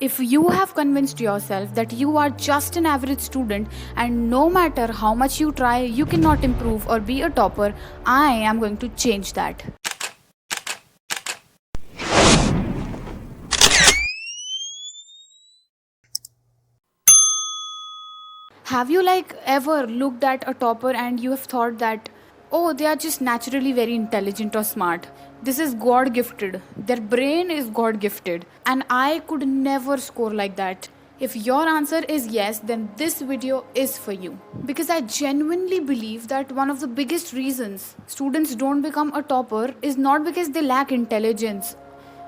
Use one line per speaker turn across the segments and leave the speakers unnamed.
If you have convinced yourself that you are just an average student and no matter how much you try, you cannot improve or be a topper, I am going to change that. Have you ever looked at a topper and you have thought that, oh, they are just naturally very intelligent or smart. This is God gifted. Their brain is God gifted. And I could never score like that. If your answer is yes, then this video is for you. Because I genuinely believe that one of the biggest reasons students don't become a topper is not because they lack intelligence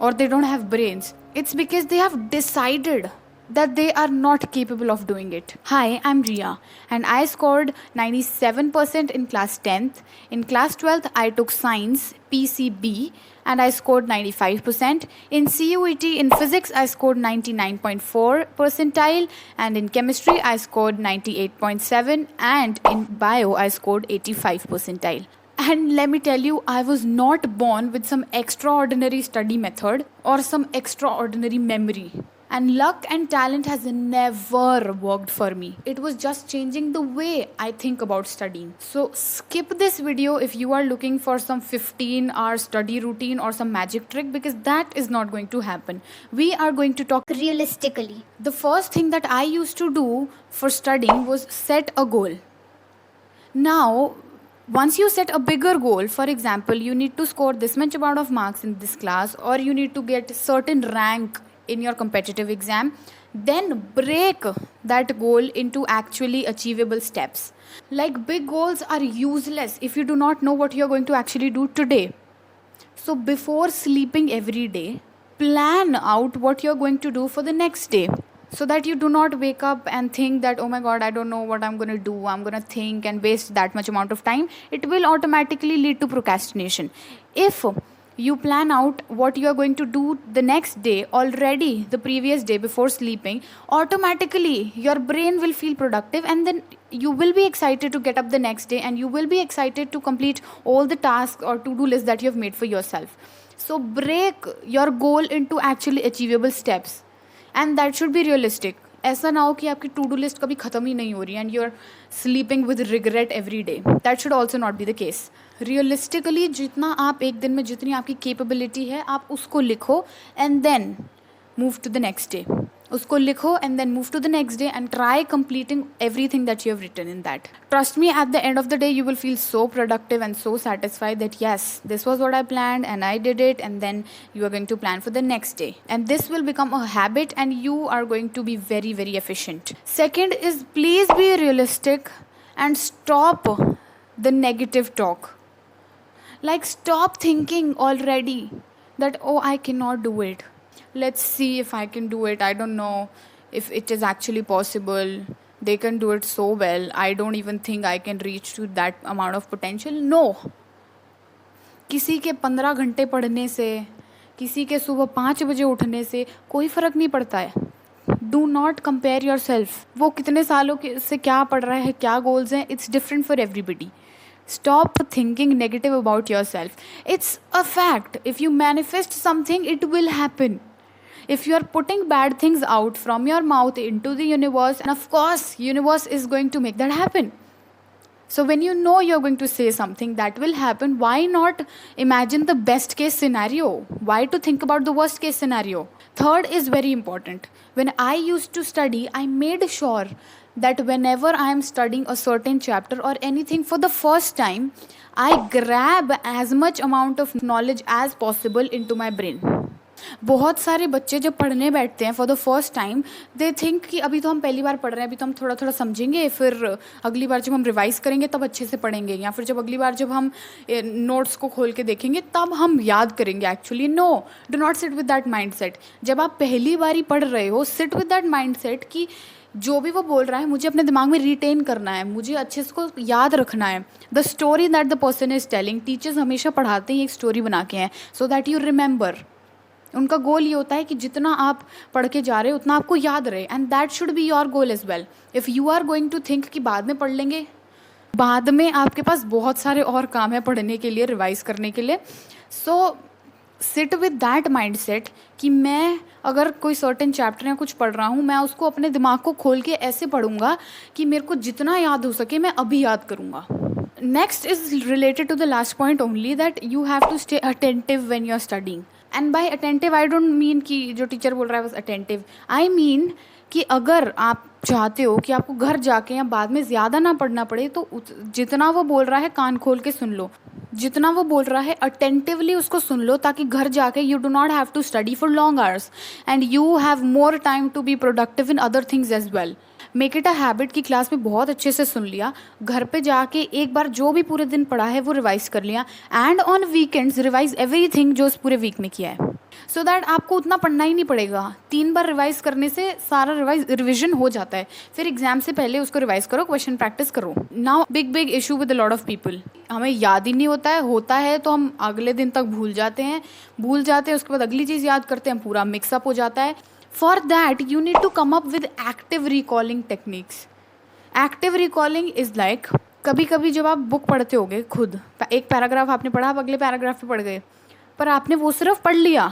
or they don't have brains. It's because they have decided that they are not capable of doing it. Hi, I'm Ria and I scored 97% in class 10th. In class 12th, I took science PCB and I scored 95%. In CUET in physics, I scored 99.4 percentile and in chemistry, I scored 98.7 and in bio, I scored 85 percentile. And let me tell you, I was not born with some extraordinary study method or some extraordinary memory. And luck and talent has never worked for me. It was just changing the way I think about studying. So skip this video if you are looking for some 15-hour study routine or some magic trick, because that is not going to happen. We are going to talk
realistically.
The first thing that I used to do for studying was set a goal. Now, once you set a bigger goal, for example, you need to score this much amount of marks in this class, or you need to get certain rank in your competitive exam, then break that goal into actually achievable steps. Like, big goals are useless if you do not know what you're going to actually do today. So before sleeping every day, plan out what you're going to do for the next day, so that you do not wake up and think that, oh my god, I don't know what I'm going to do. I'm going to think and waste that much amount of time. It will automatically lead to procrastination. If you plan out what you are going to do the next day already the previous day before sleeping, automatically your brain will feel productive, and then you will be excited to get up the next day and you will be excited to complete all the tasks or to-do list that you have made for yourself. So break your goal into actually achievable steps, and that should be realistic. ऐसा ना हो कि आपकी to do list कभी ख़त्म ही नहीं हो रही and you are sleeping with regret every day. That should also not be the case. Realistically जितना आप एक दिन में, जितनी आपकी कैपेबिलिटी है, आप उसको लिखो and then move to the next day. उसको लिखो and then move to the next day and try completing everything that you have written in that. Trust me, at the end of the day you will feel so productive and so satisfied that yes, this was what I planned and I did it, and then you are going to plan for the next day, and this will become a habit and you are going to be very, very efficient. Second is, please be realistic and stop the negative talk. Like, stop thinking already that, oh, I cannot do it. Let's see if I can do it. I don't know if it is actually possible. They can do it so well. I don't even think I can reach to that amount of potential. No. किसी के 15 घंटे पढ़ने से, किसी के सुबह 5 बजे उठने से कोई फ़र्क नहीं पड़ता है. Do not compare yourself. वो कितने सालों से क्या पढ़ रहा है, क्या गोल्स हैं, it's different for everybody. Stop thinking negative about yourself. It's a fact. If you manifest something, it will happen. If you are putting bad things out from your mouth into the universe, and of course universe is going to make that happen. So when you know you're going to say something that will happen, why not imagine the best case scenario? Why to think about the worst case scenario? Third is very important. When I used to study, I made sure that whenever I am studying a certain chapter or anything for the first time, I grab as much amount of knowledge as possible into my brain. बहुत सारे बच्चे जब पढ़ने बैठते हैं for the first time, they think कि अभी तो हम पहली बार पढ़ रहे हैं, अभी तो हम थोड़ा थोड़ा समझेंगे, फिर अगली बार जब हम रिवाइज करेंगे तब अच्छे से पढ़ेंगे, या फिर जब अगली बार जब हम नोट्स को खोल के देखेंगे तब हम याद करेंगे. Actually no, do not sit with that mind set. जब आप पहली बार ही पढ़ रहे हो, sit with that mind set कि जो भी वो बोल रहा है मुझे अपने दिमाग में रिटेन करना है, मुझे अच्छे से उसको याद रखना है. The story that the person is telling, teachers हमेशा पढ़ाते हैं एक स्टोरी बना के हैं सो दैट यू रिमेंबर. उनका गोल ये होता है कि जितना आप पढ़ के जा रहे हो उतना आपको याद रहे, and that should be your goal as well. If you are going to think कि बाद में पढ़ लेंगे, बाद में आपके पास बहुत सारे और काम है पढ़ने के लिए, रिवाइज करने के लिए. So sit with that mind set कि मैं अगर कोई सर्टेन चैप्टर या कुछ पढ़ रहा हूँ, मैं उसको अपने दिमाग को खोल के ऐसे पढ़ूंगा कि मेरे को जितना याद हो सके मैं अभी याद करूँगा. Next is related to the last point only, that you have to stay attentive when you're studying. And by attentive I don't mean कि जो टीचर बोल रहा है बस attentive. I mean कि अगर आप चाहते हो कि आपको घर जाके या बाद में ज़्यादा ना पढ़ना पड़े, तो जितना वो बोल रहा है कान खोल के सुन लो, जितना वो बोल रहा है अटेंटिवली उसको सुन लो, ताकि घर जाके you do not have to study for long hours and you have more time to be productive in other things as well. Make it a habit कि क्लास में बहुत अच्छे से सुन लिया, घर पे जाके एक बार जो भी पूरे दिन पढ़ा है वो रिवाइज कर लिया, and on weekends revise everything जो इस पूरे वीक में किया है, सो दैट आपको उतना पढ़ना ही नहीं पड़ेगा. 3 बार रिवाइज करने से सारा रिविजन हो जाता है. फिर एग्जाम से पहले उसको रिवाइज करो, क्वेश्चन प्रैक्टिस करो. Now big issue with a lot of people, हमें याद ही नहीं होता है तो हम अगले दिन तक भूल जाते हैं, उसके बाद अगली चीज़ याद करते हैं, पूरा मिक्सअप हो जाता है. For that, you need to come up with active recalling techniques. Active recalling is like, कभी कभी जब आप बुक पढ़ते होगे खुद, एक पैराग्राफ आपने पढ़ा, आप अगले पैराग्राफ पे पढ़ गए, पर आपने वो सिर्फ पढ़ लिया.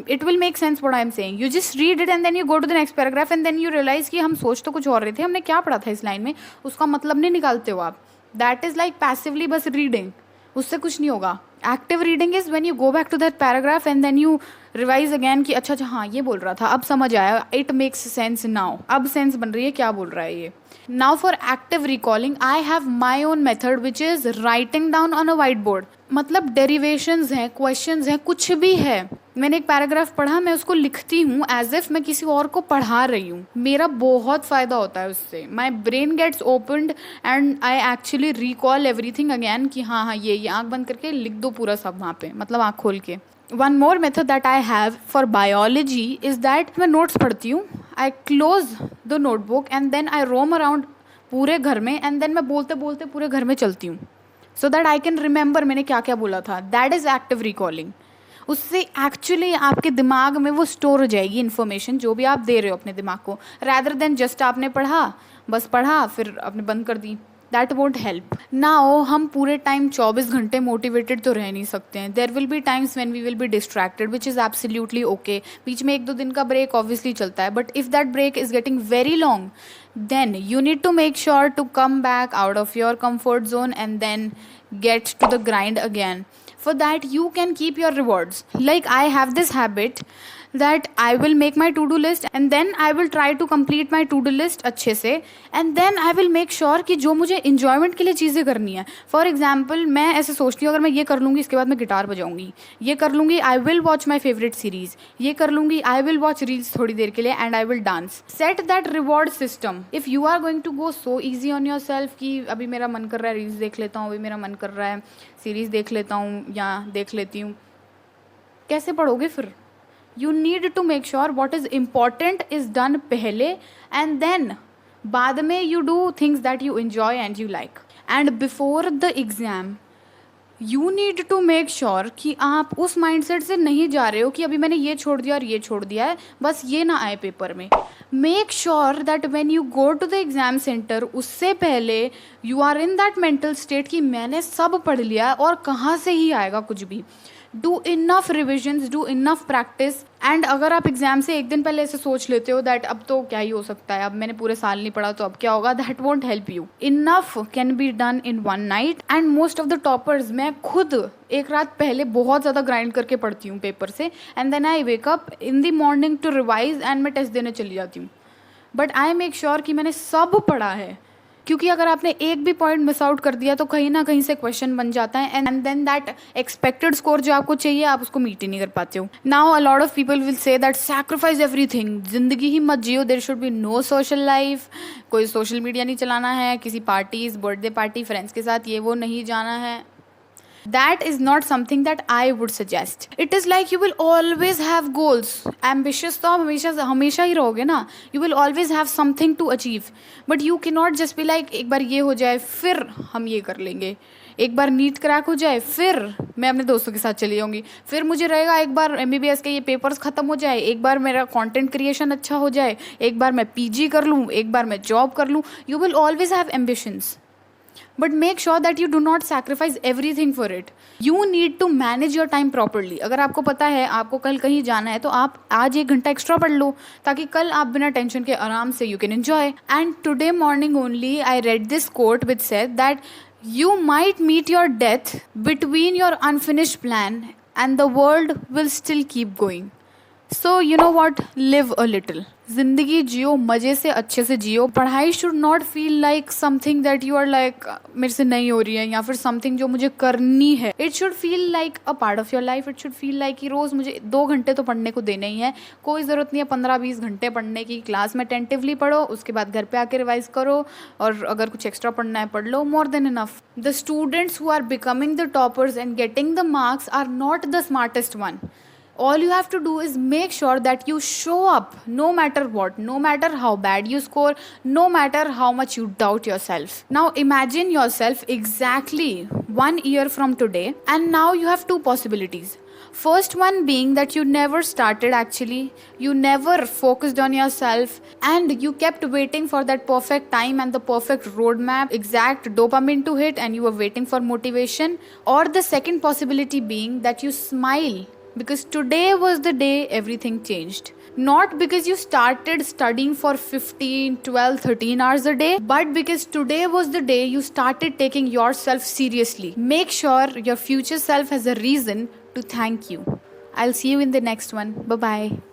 It will make sense what I am saying. You just read it and then you go to the next paragraph and then you realize कि हम सोच तो कुछ और रहे थे, हमने क्या पढ़ा था इस लाइन में, उसका मतलब नहीं निकालते हो आप. That is like passively बस reading, उससे कुछ नहीं होगा. Active reading is when you go back to that paragraph and then you revise again कि अच्छा हाँ ये बोल रहा था, अब समझ आया, इट मेक्स सेंस नाउ, अब सेंस बन रही है क्या बोल रहा है ये. Now for active recalling I have my own method which is writing down on a white board. मतलब डेरिवेशंस हैं, क्वेश्चंस हैं, कुछ भी है, मैंने एक पैराग्राफ पढ़ा, मैं उसको लिखती हूँ एज इफ मैं किसी और को पढ़ा रही हूँ. मेरा बहुत फ़ायदा होता है उससे. My brain gets opened and I actually recall everything again कि हाँ ये आँख बंद करके लिख दो पूरा सब वहाँ पे, मतलब आँख खोल के. One more method that I have for biology is that मैं नोट्स पढ़ती हूँ, I close the notebook and then I roam around पूरे घर में एंड देन मैं बोलते बोलते पूरे घर में चलती हूँ, so that I can remember मैंने क्या क्या बोला था. That is active recalling. उससे एक्चुअली आपके दिमाग में वो स्टोर हो जाएगी इन्फॉर्मेशन जो भी आप दे रहे हो अपने दिमाग को, रैदर देन जस्ट आपने पढ़ा फिर आपने बंद कर दी. That won't help. नाउ हम पूरे टाइम 24 घंटे मोटिवेटेड तो रह नहीं सकते हैं. There will be times when we will be distracted which is absolutely okay. बीच में 1-2 दिन का ब्रेक ऑब्वियसली चलता है, but if that break is getting very long then you need to make sure to come back out of your comfort zone and then get to the grind again. For that you can keep your rewards. Like I have this habit that I will make my to-do list and then I will try to complete my to-do list अच्छे से, and then I will make sure कि जो मुझे enjoyment के लिए चीज़ें करनी है. For example, मैं ऐसे सोचती हूँ अगर मैं ये कर लूँगी इसके बाद मैं गिटार बजाऊँगी, ये कर लूँगी I will watch my favorite series, ये कर लूँगी I will watch reels थोड़ी देर के लिए and I will dance. Set that reward system. If you are going to go so easy on yourself कि अभी मेरा मन कर रहा है रील्स देख लेता हूँ, अभी मेरा मन कर रहा है सीरीज़ देख लेता हूँ या देख लेती हूँ, कैसे पढ़ोगे फिर? You need to make sure what is important is done पहले and then बाद में you do things that you enjoy and you like. And before the exam you need to make sure कि आप उस mindset से नहीं जा रहे हो कि अभी मैंने ये छोड़ दिया और ये छोड़ दिया है, बस ये ना आए पेपर में. Make sure that when you go to the exam center उससे पहले you are in that mental state कि मैंने सब पढ़ लिया और कहाँ से ही आएगा कुछ भी. Do enough revisions, do enough practice. And अगर आप एग्जाम से 1 दिन पहले ऐसे सोच लेते हो दैट अब तो क्या ही हो सकता है, अब मैंने पूरे साल नहीं पढ़ा तो अब क्या होगा, that won't help you. Enough can be done in 1 night. And most of the toppers, मैं खुद एक रात पहले बहुत ज़्यादा ग्राइंड करके पढ़ती हूँ पेपर से and then I wake up in the morning to revise and मैं टेस्ट देने चली जाती हूँ. बट आई मेक श्योर कि मैंने सब पढ़ा है, क्योंकि अगर आपने एक भी पॉइंट मिस आउट कर दिया तो कहीं ना कहीं से क्वेश्चन बन जाता है and then that expected score जो आपको चाहिए आप उसको मीट ही नहीं कर पाते हो. Now a lot of people will say that sacrifice everything, जिंदगी ही मत जियो, there should be no social life, कोई सोशल मीडिया नहीं चलाना है, किसी पार्टीज, बर्थडे पार्टी, फ्रेंड्स के साथ ये वो नहीं जाना है. That is not something that I would suggest. It is like you will always have goals. Ambitious तो आप हमेशा ही रहोगे ना. You will always have something to achieve. But you cannot just be like एक बार ये हो जाए फिर हम ये कर लेंगे, एक बार नीट क्रैक हो जाए फिर मैं अपने दोस्तों के साथ चली जाऊँगी, फिर मुझे रहेगा एक बार MBBS के ये पेपर्स ख़त्म हो जाए, एक बार मेरा कंटेंट क्रिएशन अच्छा हो जाए, एक बार मैं PG कर लूँ, एक बार मैं जॉब कर लूँ. You will always have ambitions. but make sure that you do not sacrifice everything for it. You need to manage your time properly. अगर आपको पता है आपको कल कहीं जाना है तो आप आज 1 घंटा एक्स्ट्रा पढ़ लो ताकि कल आप बिना टेंशन के आराम से you can enjoy. And today morning only I read this quote which said that you might meet your death between your unfinished plan and the world will still keep going. So you know what, live a little. जिंदगी जियो, मजे से अच्छे से जियो. पढ़ाई should not feel like something that you are like मेरे से नहीं हो रही है, या फिर समथिंग जो मुझे करनी है. It should feel like a part of your life. It should feel like कि रोज मुझे 2 घंटे तो पढ़ने को देने ही है. कोई ज़रूरत नहीं है 15-20 घंटे पढ़ने की. क्लास में टेंटिवली पढ़ो, उसके बाद घर पे आके रिवाइज करो, और अगर कुछ एक्स्ट्रा पढ़ना है पढ़ लो. More than enough. The students who are becoming the toppers and getting the marks are not the smartest one. All you have to do is make sure that you show up no matter what, no matter how bad you score, no matter how much you doubt yourself. Now imagine yourself exactly 1 year from today, and now you have 2 possibilities. First one being that you never started actually, you never focused on yourself, and you kept waiting for that perfect time and the perfect roadmap, exact dopamine to hit, and you were waiting for motivation. Or the second possibility being that you smile because today was the day everything changed. Not because you started studying for 15, 12, 13 hours a day, but because today was the day you started taking yourself seriously. Make sure your future self has a reason to thank you. I'll see you in the next one. Bye-bye.